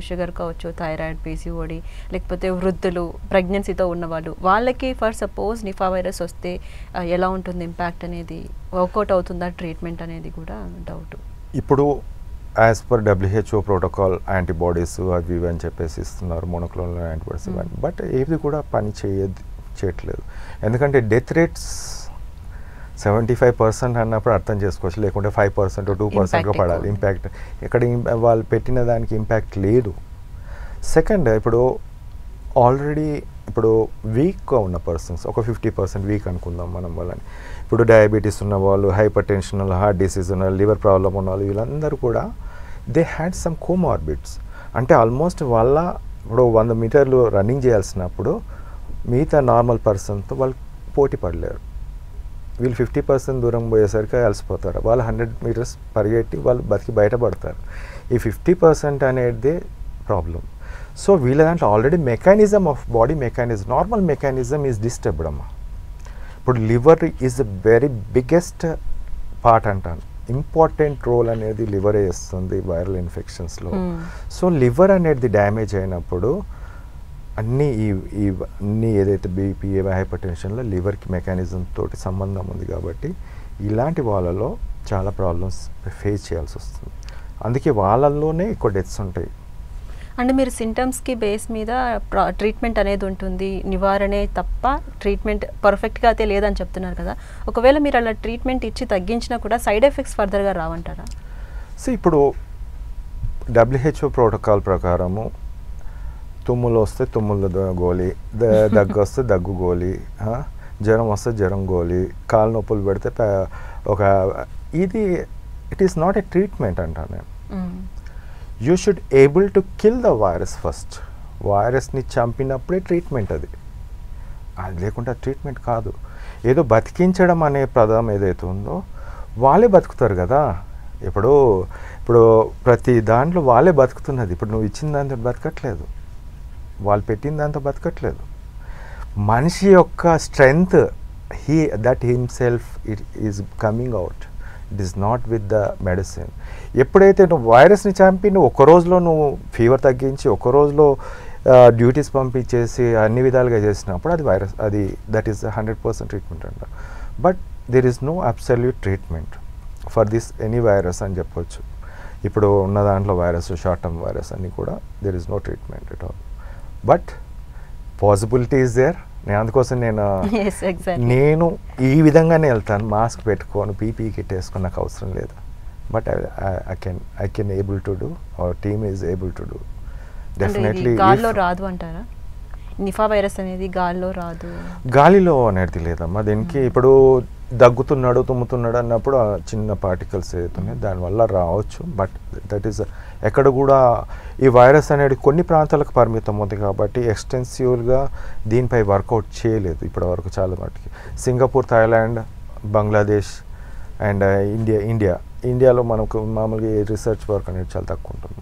Sugar కావచ్చు, thyroid, PCOD, లేకపోతే వృద్ధులు, ప్రెగ్నెన్సీతో ఉన్నవాళ్ళు, వాళ్ళకి ఫర్ సపోజ్ నిఫా వైరస్ వస్తే ఎలా ఉంటుంది ఇంపాక్ట్ అనేది, వర్కౌట్ అవుతుందా ట్రీట్మెంట్ అనేది కూడా డౌట్. ఇప్పుడు as per WHO protocol antibodies అవి ఇవి అని చెప్పేసి ఇస్తున్నారు, మోనోక్లోనల్ యాంటీబాడీస్ ఇవన్నీ. బట్ ఏది కూడా పని చేయట్లేదు. ఎందుకంటే డెత్ రేట్స్ 75% అన్నప్పుడు అర్థం చేసుకోవచ్చు, లేకుంటే 5% 2% పడాలి ఇంపాక్ట్. ఇక్కడ వాళ్ళు పెట్టిన దానికి ఇంపాక్ట్ లేదు. సెకండ్, ఇప్పుడు ఆల్రెడీ ఇప్పుడు వీక్గా ఉన్న పర్సన్స్ ఒక 50% వీక్ అనుకుందాం మనం వాళ్ళని. ఇప్పుడు డయాబెటీస్ ఉన్న వాళ్ళు, హైపర్ టెన్షన్ ఉన్న, హార్ట్ డిసీజ్ ఉన్న, లివర్ ప్రాబ్లం ఉన్న వాళ్ళు, వీళ్ళందరూ కూడా దే హ్యాడ్ సమ్ కోమార్బిడ్స్. అంటే ఆల్మోస్ట్ వాళ్ళ ఇప్పుడు 100 మీటర్లు రన్నింగ్ చేయాల్సినప్పుడు మిగతా నార్మల్ పర్సన్తో వాళ్ళు పోటీ పడలేరు. వీళ్ళు 50% దూరం పోయేసరికి అలసిపోతారు. వాళ్ళు 100 మీటర్స్ పరిగెట్టి వాళ్ళు బతికి బయటపడతారు. ఈ 50% అనేది ప్రాబ్లం. సో వీళ్ళ దాంట్లో already mechanism of body mechanism, normal mechanism is disturbed అమ్మా. ఇప్పుడు liver is the very biggest part అంటాను. ఇంపార్టెంట్ రోల్ అనేది లివరే చేస్తుంది వైరల్ ఇన్ఫెక్షన్స్లో. సో లివర్ అనేది డ్యామేజ్ అయినప్పుడు అన్నీ అన్నీ ఏదైతే బీపీ, హైపర్ టెన్షన్లో లివర్కి మెకానిజం తోటి సంబంధం ఉంది కాబట్టి ఇలాంటి వాళ్ళలో చాలా ప్రాబ్లమ్స్ ఫేస్ చేయాల్సి వస్తుంది. అందుకే వాళ్ళల్లోనే ఎక్కువ డెత్స్ ఉంటాయి. అంటే మీరు సింటమ్స్కి బేస్ మీద ట్రీట్మెంట్ అనేది ఉంటుంది, నివారణే తప్ప ట్రీట్మెంట్ పర్ఫెక్ట్గా అయితే లేదని చెప్తున్నారు కదా. ఒకవేళ మీరు అలా ట్రీట్మెంట్ ఇచ్చి తగ్గించినా కూడా సైడ్ ఎఫెక్ట్స్ ఫర్దర్గా రావంటారా? సో ఇప్పుడు WHO ప్రోటోకాల్ ప్రకారము తుమ్ములు వస్తే తుమ్ముల గోళీ, దగ్గు వస్తే దగ్గు గోళీ, జ్వరం వస్తే జ్వరం గోళీ, కాలు నొప్పులు పెడితే ఇది it is not a treatment అంటాను నేను. You should able to kill the virus first. వైరస్ని చంపినప్పుడే ట్రీట్మెంట్ అది లేకుంటే ట్రీట్మెంట్ కాదు. ఏదో బతికించడం అనే పదం ఏదైతే ఉందో వాళ్ళే బతుకుతారు కదా. ఇప్పుడు ప్రతి దాంట్లో వాళ్ళే బతుకుతున్నది. ఇప్పుడు నువ్వు ఇచ్చిన దాంతో బతకట్లేదు, వాళ్ళు పెట్టిన దాంతో బతకట్లేదు. మనిషి యొక్క strength that himself is coming out. It is not with the medicine. ఎప్పుడైతే నువ్వు వైరస్ని చంపి నువ్వు ఒక్క రోజులో నువ్వు ఫీవర్ తగ్గించి ఒక్క రోజులో డ్యూటీస్ పంపించేసి అన్ని విధాలుగా చేసినప్పుడు అది వైరస్, అది దట్ ఈస్ 100% ట్రీట్మెంట్ అంట. But there is no absolute treatment for this any virus అని చెప్పొచ్చు. ఇప్పుడు ఉన్న దాంట్లో వైరస్, షార్ట్ టర్మ్ వైరస్ అన్నీ కూడా there is no treatment at all. But possibility is there. అందుకోసం నేను ఈ విధంగానే వెళ్తాను, మాస్క్ పెట్టుకొని పీపీ కిట్ వేసుకొని నాకు అవసరం లేదు. But I can able to do, our team is able to do. Definitely గాల్లో రాదు అంటారా? నిఫా వైరస్ అనేది గాల్లో రాదు, గాలిలో అనేది లేదమ్మా. దీనికి ఇప్పుడు దగ్గుతున్నాడు, తుమ్ముతున్నాడు అన్నప్పుడు చిన్న పార్టికల్స్ ఏదైతున్నాయి దానివల్ల రావచ్చు. బట్ దట్ ఈస్ ఎక్కడ కూడా ఈ వైరస్ అనేది కొన్ని ప్రాంతాలకు పరిమితం ఉంది కాబట్టి ఎక్స్టెన్సివ్గా దీనిపై వర్కౌట్ చేయలేదు ఇప్పటివరకు చాలా మటుకి. సింగపూర్, థాయిలాండ్, బంగ్లాదేశ్ అండ్ ఇండియాలో మనకు మామూలుగా రీసెర్చ్ వర్క్ అనేది చాలా తక్కువ ఉంటుంది.